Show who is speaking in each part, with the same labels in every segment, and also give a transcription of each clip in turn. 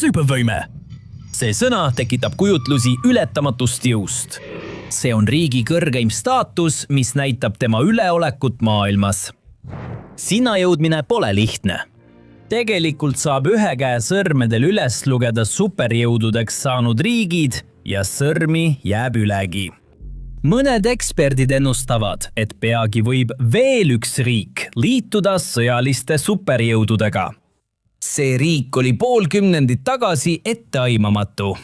Speaker 1: supervõime. See sõna tekitab kujutlusi ületamatust jõust. See on riigi kõrgeim staatus, mis näitab tema üleolekut maailmas. Sinna jõudmine pole lihtne. Tegelikult saab ühe käe sõrmedel üles lugeda superjõududeks saanud riigid ja sõrmi jääb ülegi. Mõned eksperdid ennustavad, et peagi võib veel üks riik liituda sõjaliste superjõududega. See riik oli pool kümnendit tagasi etteaimamatu.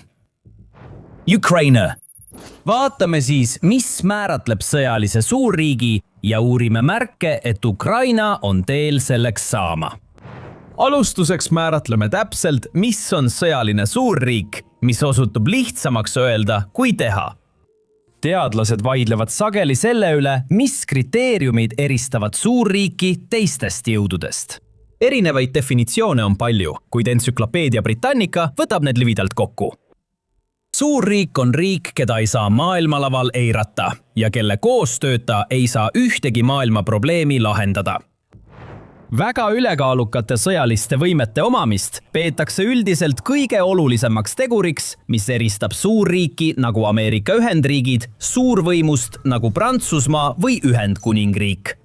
Speaker 1: Ukraina. Vaatame siis, mis määratleb sõjalise suurriigi ja uurime märke, et Ukraina on teel selleks saama.
Speaker 2: Alustuseks määratleme täpselt, mis on sõjaline suurriik, mis osutub lihtsamaks öelda kui teha. Teadlased vaidlevad sageli selle üle, mis kriteeriumid eristavad suurriiki teistest jõududest. Erinevaid definitsioone on palju, kuid Entsüklopeedia Britannica võtab need lühidalt kokku. Suurriik on riik, keda ei saa maailmalaval eirata ja kelle koostööta ei saa ühtegi maailma probleemi lahendada. Väga ülekaalukate sõjaliste võimete omamist peetakse üldiselt kõige olulisemaks teguriks, mis eristab suurriiki nagu Ameerika Ühendriigid suurvõimust nagu Prantsusmaa või Ühendkuningriik.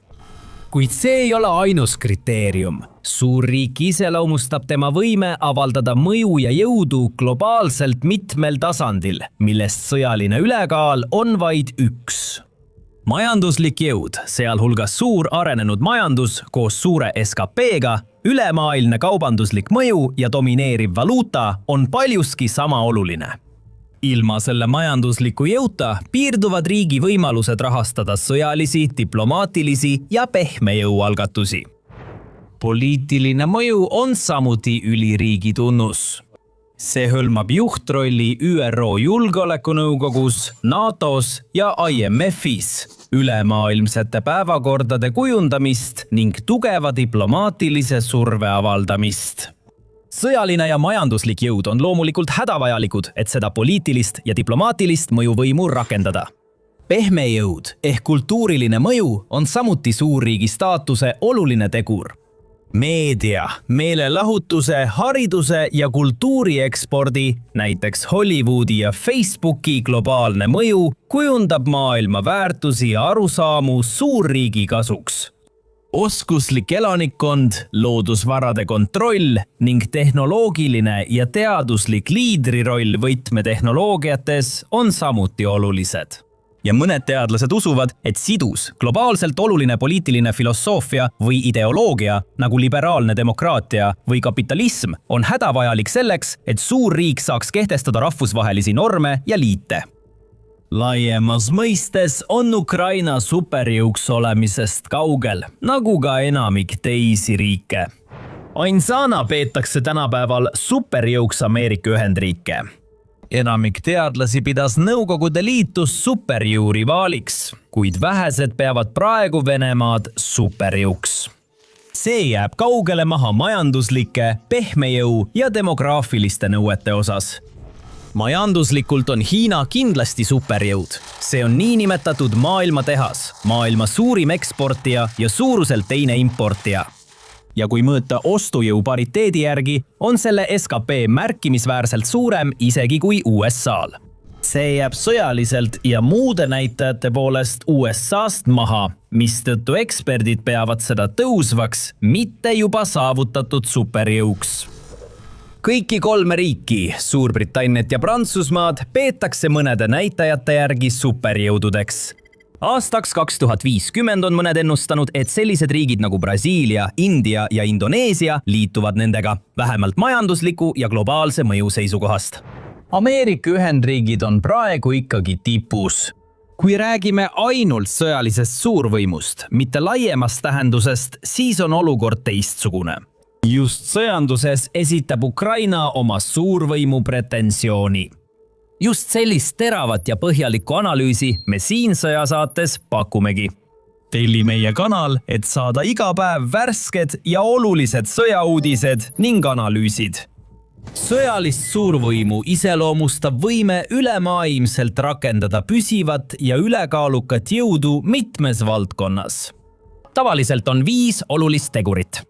Speaker 2: Kuid see ei ole ainus kriteerium. Suurriik iseloomustab tema võime avaldada mõju ja jõudu globaalselt mitmel tasandil, millest sõjaline ülekaal on vaid üks. Majanduslik jõud, sealhulgas suur arenenud majandus koos suure SKP-ga, ülemaailmne kaubanduslik mõju ja domineeriv valuuta on paljuski sama oluline. Ilma selle majandusliku jõuta piirduvad riigi võimalused rahastada sõjalisi, diplomaatilisi ja pehme jõualgatusi. Poliitiline mõju on samuti üliriigi tunnus. See hõlmab juhtrolli ÜRO Julgeolekunõukogus, NATOs ja IMF-is, ülemaailmsete päevakordade kujundamist ning tugeva diplomaatilise surve avaldamist. Sõjaline ja majanduslik jõud on loomulikult hädavajalikud, et seda poliitilist ja diplomaatilist mõjuvõimu rakendada. Pehme jõud ehk kultuuriline mõju on samuti suurriigi staatuse oluline tegur. Meedia, meelelahutuse, hariduse ja kultuuri ekspordi, näiteks Hollywoodi ja Facebooki globaalne mõju, kujundab maailma väärtusi ja arusaamu suurriigi kasuks. Oskuslik elanikkond, loodusvarade kontroll ning tehnoloogiline ja teaduslik liidriroll võtmetehnoloogiates on samuti olulised. Ja mõned teadlased usuvad, et sidus, globaalselt oluline poliitiline filosoofia või ideoloogia, nagu liberaalne demokraatia või kapitalism, on hädavajalik selleks, et suurriik saaks kehtestada rahvusvahelisi norme ja liite. Laiemas mõistes on Ukraina superjõuks olemisest kaugel, nagu ka enamik teisi riike. Ainsana peetakse tänapäeval superjõuks Ameerika Ühendriike. Enamik teadlasi pidas Nõukogude Liitus superjõu rivaaliks, kuid vähesed peavad praegu Venemaad superjõuks. See jääb kaugele maha majanduslike, pehme jõu ja demograafiliste nõuete osas. Majanduslikult on Hiina kindlasti superjõud. See on niinimetatud maailmatehas, maailma suurim eksportija ja suuruselt teine importija. Ja kui mõõta ostujõu pariteedi järgi, on selle SKP märkimisväärselt suurem isegi kui USA-l. See jääb sõjaliselt ja muude näitajate poolest USA-st maha, mistõttu eksperdid peavad seda tõusvaks, mitte juba saavutatud superjõuks. Kõiki kolme riiki, Suurbritanniat ja Prantsusmaad, peetakse mõnede näitajate järgi superjõududeks. Aastaks 2050 on mõned ennustanud, et sellised riigid nagu Brasiilia, India ja Indoneesia liituvad nendega, vähemalt majandusliku ja globaalse mõju seisukohast. Ameerika Ühendriigid on praegu ikkagi tipus. Kui räägime ainult sõjalisest suurvõimust, mitte laiemast tähendusest, siis on olukord teistsugune. Just sõjanduses esitab Ukraina oma suurvõimu pretensiooni. Just sellist teravat ja põhjalikku analüüsi me siin sõjasaates pakumegi. Telli meie kanal, et saada iga päev värsked ja olulised sõjauudised ning analüüsid. Sõjalist suurvõimu iseloomustab võime ülemaailmselt rakendada püsivat ja ülekaalukat jõudu mitmes valdkonnas. Tavaliselt on 5 olulist tegurit.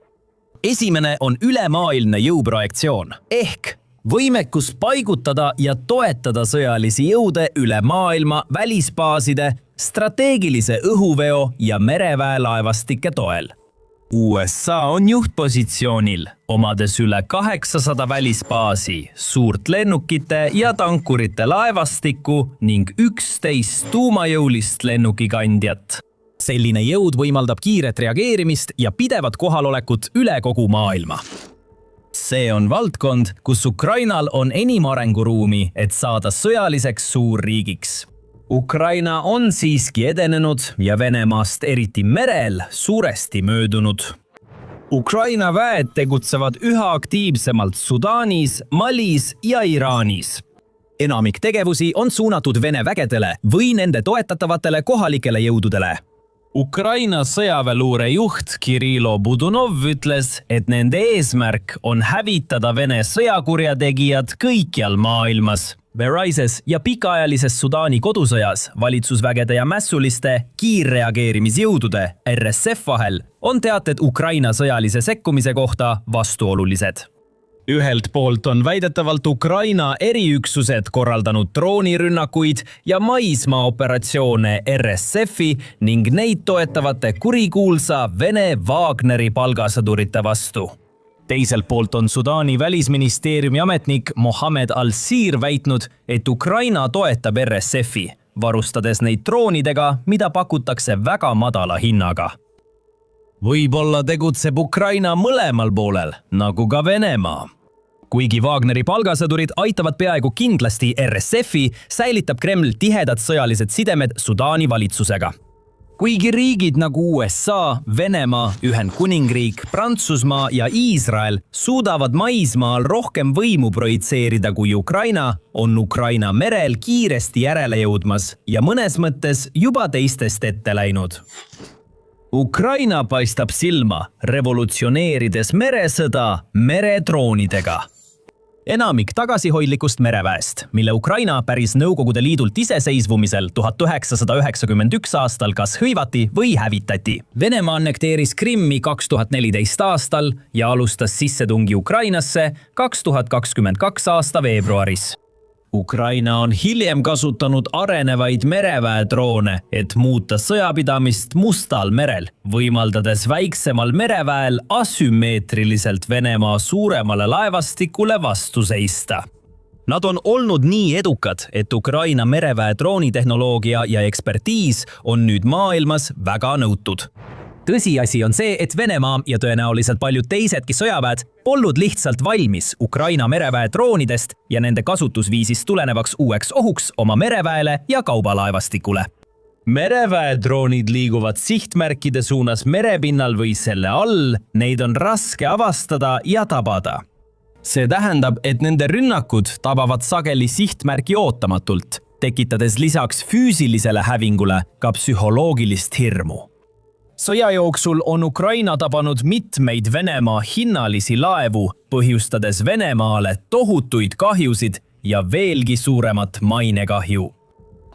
Speaker 2: Esimene on ülemaailmne jõuprojektsioon ehk
Speaker 1: võimekus paigutada ja toetada sõjalisi jõude üle maailma välisbaaside, strateegilise õhuveo ja mereväelaevastike toel. USA on juhtpositsioonil, omades üle 800 välisbaasi, suurt lennukite ja tankurite laevastikku ning 11 tuumajõulist lennukikandjat. Selline jõud võimaldab kiiret reageerimist ja pidevat kohalolekut üle kogu maailma. See on valdkond, kus Ukrainal on enim arenguruumi, et saada sõjaliseks suurriigiks. Ukraina on siiski edenenud ja Venemaast eriti merel suuresti möödunud. Ukraina väed tegutsevad üha aktiivsemalt Sudaanis, Malis ja Iraanis. Enamik tegevusi on suunatud Vene vägedele või nende toetatavatele kohalikele jõududele. Ukraina sõjaväeluure juht Kirilo Budunov ütles, et nende eesmärk on hävitada Vene sõjakurjategijad kõikjal maailmas. Veraises ja pikaajalises Sudaani kodusõjas valitsusvägede ja mässuliste kiirreageerimisjõudude RSF vahel on teated Ukraina sõjalise sekkumise kohta vastuolulised. Ühelt poolt on väidetavalt Ukraina eriüksused korraldanud droonirünnakuid ja maismaaoperatsioone RSF-i ning neid toetavate kurikuulsa Vene Wagneri palgasõdurite vastu. Teiselt poolt on Sudaani välisministeeriumi ametnik Mohamed Al-Sir väitnud, et Ukraina toetab RSF-i, varustades neid droonidega, mida pakutakse väga madala hinnaga. Võib-olla tegutseb Ukraina mõlemal poolel, nagu ka Venemaa. Kuigi Wagneri palgasõdurid aitavad peaaegu kindlasti RSF-i, säilitab Kreml tihedad sõjalised sidemed Sudaani valitsusega. Kuigi riigid nagu USA, Venemaa, Ühendkuningriik, Prantsusmaa ja Iisrael suudavad maismaal rohkem võimu projitseerida kui Ukraina, on Ukraina merel kiiresti järele jõudmas ja mõnes mõttes juba teistest ette läinud. Ukraina paistab silma, revolutsioneerides meresõda meredroonidega. Enamik tagasihoidlikust mereväest, mille Ukraina päris Nõukogude Liidult iseseisvumisel 1991 aastal kas hõivati või hävitati. Venemaa annekteeris Krimmi 2014 aastal ja alustas sissetungi Ukrainasse 2022 aasta veebruaris. Ukraina on hiljem kasutanud arenevaid mereväedroone, et muuta sõjapidamist Mustal merel, võimaldades väiksemal mereväel asümmeetriliselt Venemaa suuremale laevastikule vastu seista. Nad on olnud nii edukad, et Ukraina mereväe droonitehnoloogia ja ekspertiis on nüüd maailmas väga nõutud. Tõsiasi on see, et Venemaa ja tõenäoliselt paljud teisedki sõjaväed polnud lihtsalt valmis Ukraina mereväe droonidest ja nende kasutusviisist tulenevaks uueks ohuks oma mereväele ja kaubalaevastikule. Mereväe droonid liiguvad sihtmärkide suunas merepinnal või selle all, neid on raske avastada ja tabada. See tähendab, et nende rünnakud tabavad sageli sihtmärki ootamatult, tekitades lisaks füüsilisele hävingule ka psühholoogilist hirmu. Sõja jooksul on Ukraina tabanud mitmeid Venemaa hinnalisi laevu, põhjustades Venemaale tohutuid kahjusid ja veelgi suuremat mainekahju.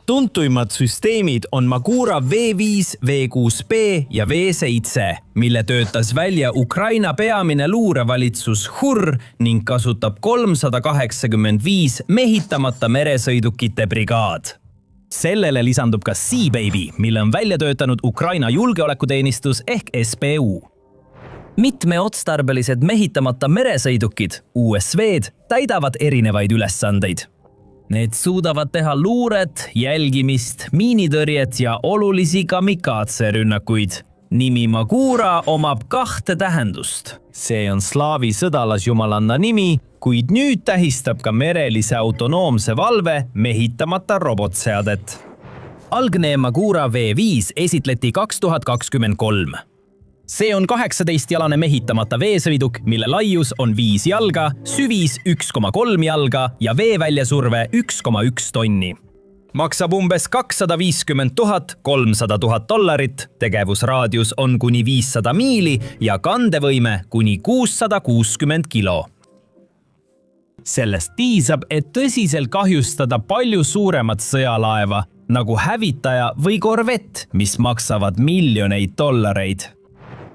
Speaker 1: Tuntuimad süsteemid on Magura V5, V6B ja V7, mille töötas välja Ukraina peamine luurevalitsus HUR ning kasutab 385 mehitamata meresõidukite brigaad. Sellele lisandub ka Sea Baby, mille on välja töötanud Ukraina julgeolekuteenistus ehk SBU. Mitmeotstarbelised mehitamata meresõidukid, USV-d, täidavad erinevaid ülesandeid. Need suudavad teha luuret, jälgimist, miinitõrjet ja olulisi kamikaatserünnakuid. Nimi Magura omab 2 tähendust. See on slaavi sõdalasjumalanna nimi, kuid nüüd tähistab ka merelise autonoomse valve mehitamata robotseadet. Algne Magura V5 esitleti 2023. See on 18-jalane mehitamata veesõiduk, mille laius on 5 jalga, süvis 1,3 jalga ja veeväljasurve 1,1 tonni. Maksab umbes $250 000–300 000, tegevusraadius on kuni 500 miili ja kandevõime kuni 660 kilo. Sellest piisab, et tõsiselt kahjustada palju suuremat sõjalaeva, nagu hävitaja või korvett, mis maksavad $miljoneid.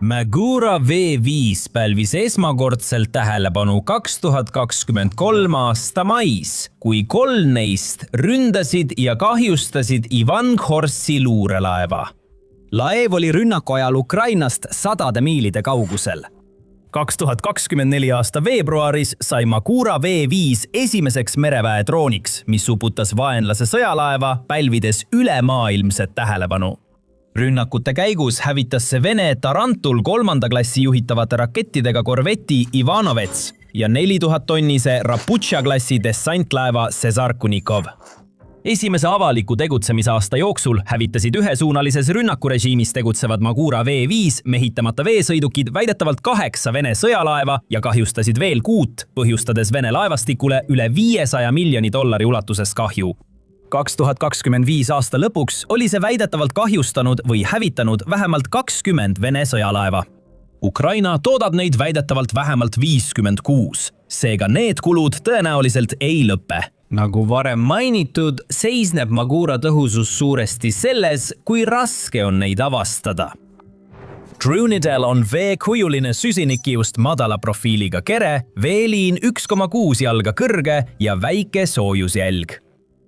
Speaker 1: Magura V5 pälvis esmakordselt tähelepanu 2023 aasta mais, kui 3 neist ründasid ja kahjustasid Ivan Horsi luurelaeva. Laev oli rünnaku ajal Ukrainast 100 miilide kaugusel. 2024 aasta veebruaris sai Magura V5 esimeseks mereväe drooniks, mis uputas vaenlase sõjalaeva, pälvides ülemaailmset tähelepanu. Rünnakute käigus hävitas see Vene Tarantul 3. klassi juhitavate rakettidega korveti Ivanovets ja 4000 tonnise Raputša klassi dessantlaeva Sezarkunikov. Esimese avaliku tegutsemisaasta jooksul hävitasid ühesuunalises rünnakurežiimis tegutsevad Magura V5 mehitamata veesõidukid väidetavalt 8 Vene sõjalaeva ja kahjustasid veel 6, põhjustades Vene laevastikule üle $500 miljoni ulatuses kahju. 2025 aasta lõpuks oli see väidetavalt kahjustanud või hävitanud vähemalt 20 Vene sõjalaeva. Ukraina toodab neid väidetavalt vähemalt 56, seega need kulud tõenäoliselt ei lõpe. Nagu varem mainitud, seisneb Magura tõhusus suuresti selles, kui raske on neid avastada. Droonidel on veekujuline süsinikkiust madala profiiliga kere, veeliin 1,6 jalga kõrge ja väike soojusjälg.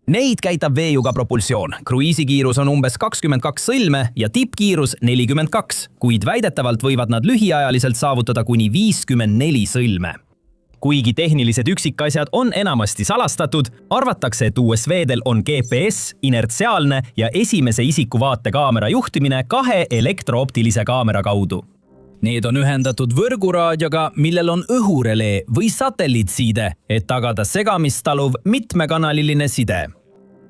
Speaker 1: Neid käitab veejuga propulsioon. Kruiisikiirus on umbes 22 sõlme ja tippkiirus 42, kuid väidetavalt võivad nad lühiajaliselt saavutada kuni 54 sõlme. Kuigi tehnilised üksikasjad on enamasti salastatud, arvatakse, et USV-del on GPS, inertsiaalne ja esimese isiku vaatekaamera juhtimine 2 elektrooptilise kaamera kaudu. Need on ühendatud võrguraadioga, millel on õhurelee või satelliitside, et tagada segamist taluv mitmekanaliline side.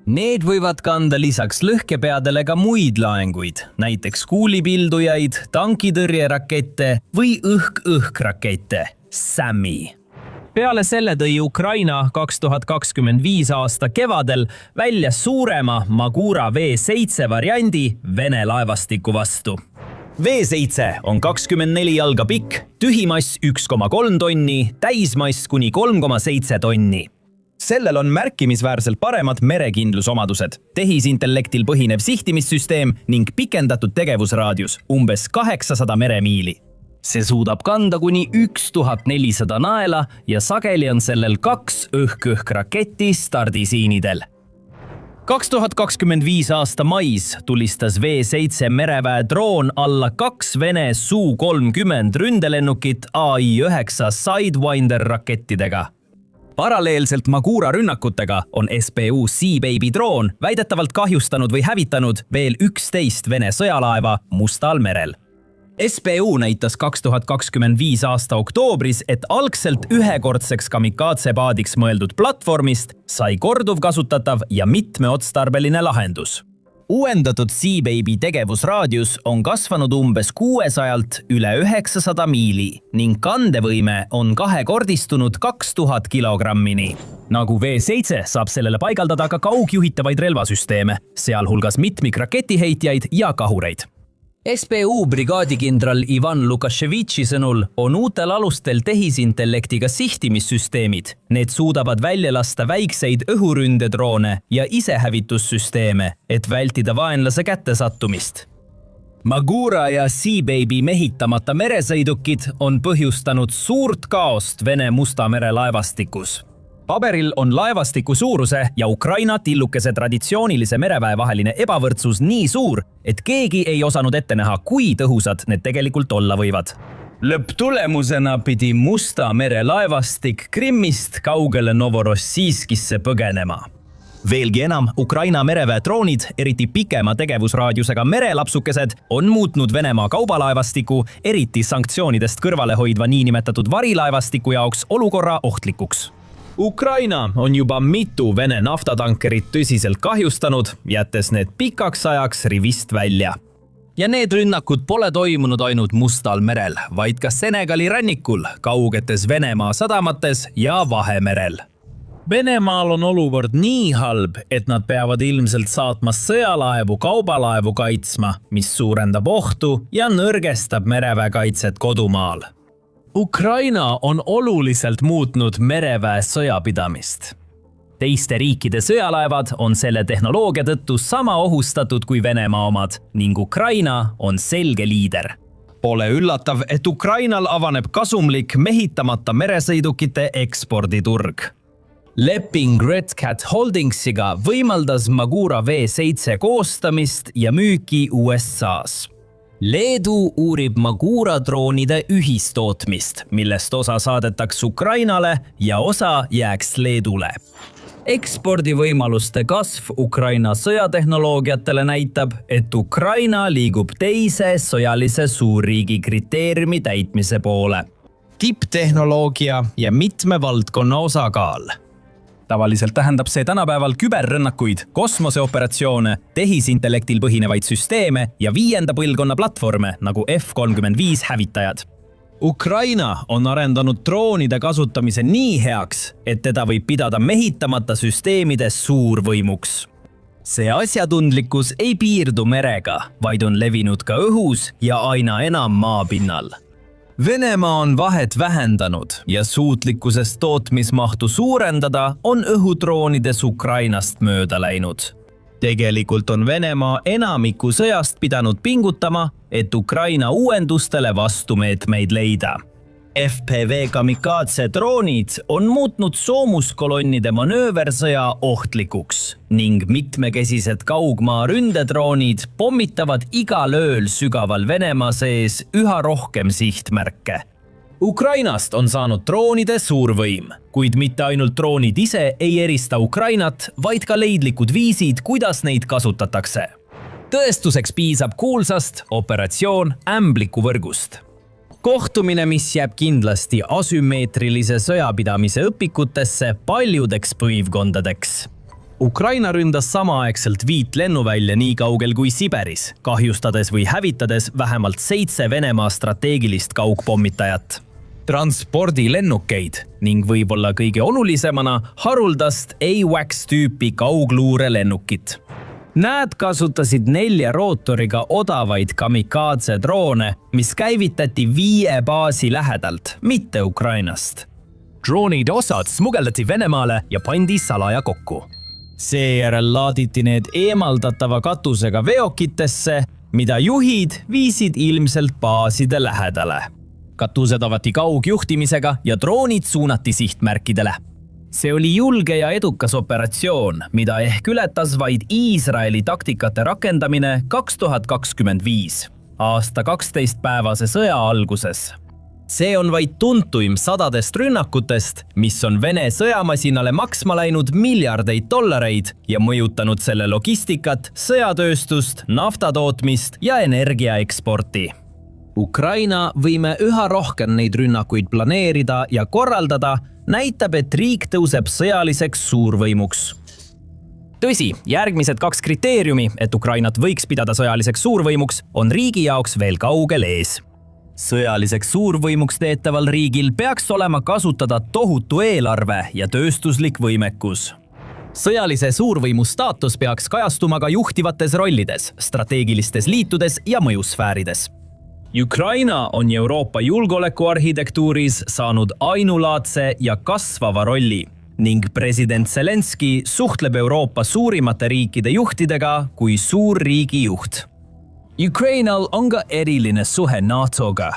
Speaker 1: Need võivad kanda lisaks lõhkepeadele ka muid laenguid, näiteks kuulipildujaid, tankitõrjerakette või õhk-õhk-rakette, SAMi. Peale selle tõi Ukraina 2025 aasta kevadel välja suurema Magura V7 variandi Vene laevastiku vastu. V7 on 24 jalga pikk, tühimass 1,3 tonni, täismass kuni 3,7 tonni. Sellel on märkimisväärselt paremad merekindlusomadused, tehisintellektil põhinev sihtimissüsteem ning pikendatud tegevusraadius, umbes 800 meremiili. See suudab kanda kuni 1400 naela ja sageli on sellel 2 õhk-õhk-raketti stardisiinidel. 2025 aasta mais tulistas V7 mereväe droon alla 2 Vene Su-30 ründelennukit AI-9 Sidewinder rakettidega. Paralleelselt Magura rünnakutega on SBU Seababy droon väidetavalt kahjustanud või hävitanud veel 11 Vene sõjalaeva Mustal merel. SBU näitas 2025 aasta oktoobris, et algselt ühekordseks kamikaatsepaadiks mõeldud platvormist sai korduvkasutatav ja mitmeotstarbeline lahendus. Uuendatud Seababy tegevusraadius on kasvanud umbes 600-lt üle 900 miili ning kandevõime on kahekordistunud 2000 kilogrammini. Nagu V7 saab sellele paigaldada ka kaugjuhitavaid relvasüsteeme, sealhulgas mitmikraketiheitjaid ja kahureid. SBU brigaadikindral Ivan Lukaševitši sõnul on uutel alustel tehisintellektiga sihtimissüsteemid. Need suudavad välja lasta väikseid õhuründedroone ja isehävitussüsteeme, et vältida vaenlase kättesattumist. Magura ja Seababy mehitamata meresõidukid on põhjustanud suurt kaost Vene Musta mere laevastikus. Paberil on laevastiku suuruse ja Ukraina tillukese traditsioonilise mereväe vaheline ebavõrdsus nii suur, et keegi ei osanud ette näha, kui tõhusad need tegelikult olla võivad. Lõpptulemusena pidi Musta mere laevastik Krimmist kaugele Novorossijskisse põgenema. Veelgi enam, Ukraina mereväe droonid, eriti pikema tegevusraadiusega merelapsukesed, on muutnud Venemaa kaubalaevastiku, eriti sanktsioonidest kõrvale hoidva niinimetatud varilaevastiku jaoks olukorra ohtlikuks. Ukraina on juba mitu Vene naftatankerit tõsiselt kahjustanud, jättes need pikaks ajaks rivist välja. Ja need rünnakud pole toimunud ainult Mustal merel, vaid ka Senegali rannikul, kaugetes Venemaa sadamates ja Vahemerel. Venemaal on olukord nii halb, et nad peavad ilmselt saatma sõjalaevu kaubalaevu kaitsma, mis suurendab ohtu ja nõrgestab mereväekaitset kodumaal. Ukraina on oluliselt muutnud mereväe sõjapidamist. Teiste riikide sõjalaevad on selle tehnoloogia tõttu sama ohustatud kui Venemaa omad ning Ukraina on selge liider.
Speaker 2: Pole üllatav, et Ukrainal avaneb kasumlik mehitamata meresõidukite eksporditurg.
Speaker 1: Leping Red Cat Holdingsiga võimaldas Magura V7 koostamist ja müüki USA-s. Leedu uurib Magura droonide ühistootmist, millest osa saadetaks Ukrainale ja osa jääks Leedule. Ekspordivõimaluste kasv Ukraina sõjatehnoloogiatele näitab, et Ukraina liigub teise sõjalise suurriigi kriteeriumi täitmise poole.
Speaker 2: Tipptehnoloogia ja mitme valdkonna osakaal.
Speaker 1: Tavaliselt tähendab see tänapäeval küberrünnakuid, kosmoseoperatsioone, tehisintellektil põhinevaid süsteeme ja 5. põlvkonna platvorme nagu F-35 hävitajad.
Speaker 2: Ukraina on arendanud droonide kasutamise nii heaks, et teda võib pidada mehitamata süsteemides suurvõimuks.
Speaker 1: See asjatundlikkus ei piirdu merega, vaid on levinud ka õhus ja aina enam maapinnal.
Speaker 2: Venemaa on vahet vähendanud ja suutlikkusest tootmismahtu suurendada on õhudroonides Ukrainast mööda läinud. Tegelikult on Venemaa enamiku sõjast pidanud pingutama, et Ukraina uuendustele vastumeetmeid leida. FPV kamikaze droonid on muutnud soomuskolonnide manööversõja ohtlikuks ning mitmekesised kaugmaa ründedroonid pommitavad igal ööl sügaval Venemaa sees üha rohkem sihtmärke. Ukrainast on saanud droonide suurvõim, kuid mitte ainult droonid ise ei erista Ukrainat, vaid ka leidlikud viisid, kuidas neid kasutatakse. Tõestuseks piisab kuulsast operatsioon Ämbliku võrgust. Kohtumine, mis jääb kindlasti asümmeetrilise sõjapidamise õpikutesse paljudeks põivkondadeks. Ukraina ründas samaaegselt 5 lennuvälja nii kaugel kui Siberis, kahjustades või hävitades vähemalt 7 Venemaa strateegilist kaugpommitajat. Transpordilennukeid ning võib-olla kõige olulisemana haruldast AWACS-tüüpi kaugluurelennukit. Nad kasutasid 4 rootoriga odavaid kamikaze droone, mis käivitati 5 baasi lähedalt, mitte Ukrainast. Droonide osad smugeldati Venemaale ja pandi salaja kokku. Seejärel laaditi need eemaldatava katusega veokitesse, mida juhid viisid ilmselt baaside lähedale. Katused avati kaugjuhtimisega ja droonid suunati sihtmärkidele. See oli julge ja edukas operatsioon, mida ehk ületas vaid Iisraeli taktikate rakendamine 2025, aasta 12-päevase sõja alguses. See on vaid tuntuim sadadest rünnakutest, mis on Vene sõjamasinale maksma läinud miljardeid dollareid ja mõjutanud selle logistikat, sõjatööstust, naftatootmist ja energiaeksporti. Ukraina võime üha rohkem neid rünnakuid planeerida ja korraldada, näitab, et riik tõuseb sõjaliseks suurvõimuks. Tõsi, järgmised 2 kriteeriumi, et Ukrainat võiks pidada sõjaliseks suurvõimuks, on riigi jaoks veel kaugel ees. Sõjaliseks suurvõimuks teetaval riigil peaks olema kasutada tohutu eelarve ja tööstuslik võimekus. Sõjalise suurvõimu staatus peaks kajastuma ka juhtivates rollides, strateegilistes liitudes ja mõjusfäärides. Ukraina on Euroopa julgeolekuarhitektuuris saanud ainulaadse ja kasvava rolli ning president Zelenski suhtleb Euroopa suurimate riikide juhtidega kui suurriigi juht. Ukrainal on ka eriline suhe NATO-ga.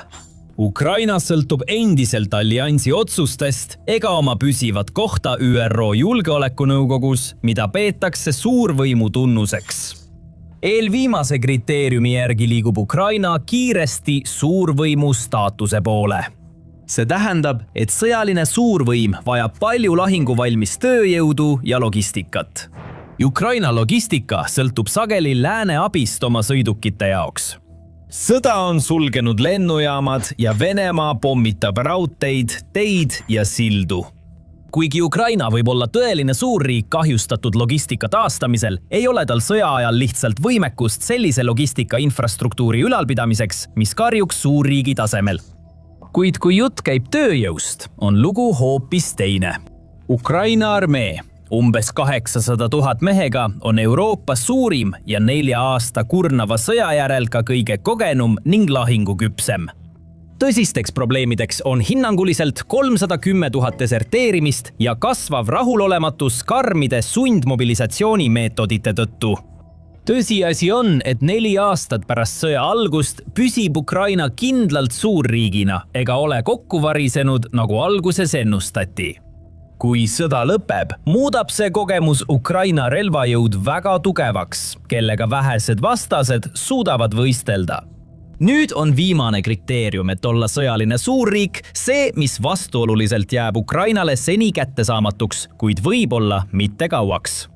Speaker 2: Ukraina sõltub endiselt alliansi otsustest ega oma püsivat kohta ÜRO Julgeolekunõukogus, mida peetakse suurvõimu tunnuseks. Eelviimase kriteeriumi järgi liigub Ukraina kiiresti suurvõimu staatuse poole. See tähendab, et sõjaline suurvõim vajab palju lahinguvalmis tööjõudu ja logistikat. Ukraina logistika sõltub sageli lääne abist oma sõidukite jaoks. Sõda on sulgenud lennujaamad ja Venemaa pommitab raudteid, teid ja sildu. Kuigi Ukraina võib olla tõeline suurriik kahjustatud logistika taastamisel, ei ole tal sõja ajal lihtsalt võimekust sellise logistika infrastruktuuri ülalpidamiseks, mis karjuks suurriigi tasemel. Kuid kui jutt käib tööjõust, on lugu hoopis teine. Ukraina armee, umbes 800 000 mehega, on Euroopa suurim ja 4 aasta kurnava sõja järel ka kõige kogenum ning lahinguküpsem. Tõsisteks probleemideks on hinnanguliselt 310 000 deserteerimist ja kasvav rahulolematus karmide sundmobilisatsioonimeetodite tõttu.
Speaker 1: tõsiasi on, et 4 aastat pärast sõja algust püsib Ukraina kindlalt suurriigina ega ole kokku varisenud, nagu alguses ennustati. Kui sõda lõpeb, muudab see kogemus Ukraina relvajõud väga tugevaks, kellega vähesed vastased suudavad võistelda. Nüüd on viimane kriteerium, et olla sõjaline suurriik, see, mis vastuoluliselt jääb Ukrainale seni kättesaamatuks, kuid võib-olla mitte kauaks.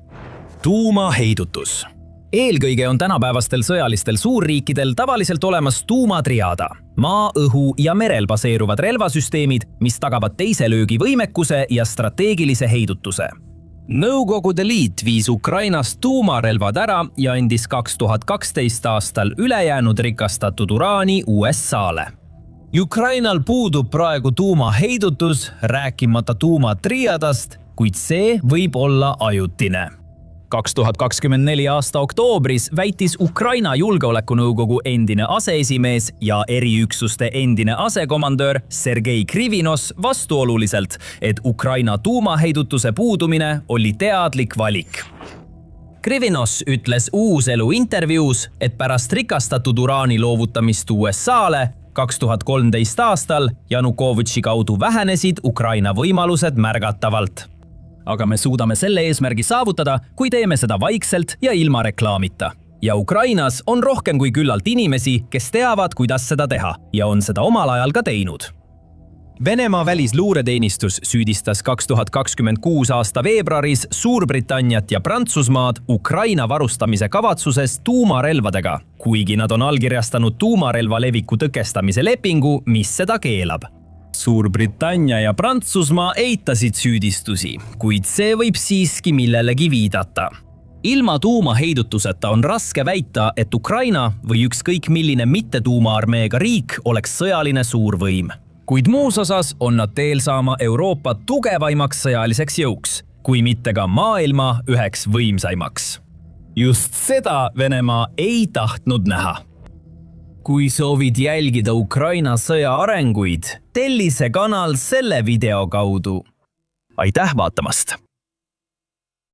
Speaker 1: Tuumaheidutus. Eelkõige on tänapäevastel sõjalistel suurriikidel tavaliselt olemas tuumatriada. Maa, õhu ja merel baseeruvad relvasüsteemid, mis tagavad teise löögi võimekuse ja strateegilise heidutuse. Nõukogude Liit viis Ukrainast tuumarelvad ära ja andis 2012 aastal ülejäänud rikastatud uraani USA-le. Ukrainal puudub praegu tuumaheidutus, rääkimata tuumatriadast, kuid see võib olla ajutine. 2024 aasta oktoobris väitis Ukraina Julgeolekunõukogu endine aseesimees ja eriüksuste endine asekomandöör Sergei Krivinos vastuoluliselt, et Ukraina tuumaheidutuse puudumine oli teadlik valik. Krivinos ütles Uuselu intervjuus, et pärast rikastatud uraani loovutamist USA-le 2013 aastal Janukovitši kaudu vähenesid Ukraina võimalused märgatavalt. Aga me suudame selle eesmärgi saavutada, kui teeme seda vaikselt ja ilma reklaamita. Ja Ukrainas on rohkem kui küllalt inimesi, kes teavad, kuidas seda teha ja on seda omal ajal ka teinud. Venemaa välisluureteenistus süüdistas 2026 aasta veebruaris Suurbritanniat ja Prantsusmaad Ukraina varustamise kavatsuses tuumarelvadega, kuigi nad on allkirjastanud tuumarelva leviku tõkestamise lepingu, mis seda keelab. Suurbritannia ja Prantsusmaa eitasid süüdistusi, kuid see võib siiski millelegi viidata. Ilma tuumaheidutuseta on raske väita, et Ukraina või ükskõik milline mitte-tuumaarmeega riik oleks sõjaline suurvõim. Kuid muus osas on nad teel saama Euroopa tugevaimaks sõjaliseks jõuks, kui mitte ka maailma üheks võimsaimaks. Just seda Venemaa ei tahtnud näha. Kui soovid jälgida Ukraina sõja arenguid, telli see kanal selle video kaudu. Aitäh vaatamast!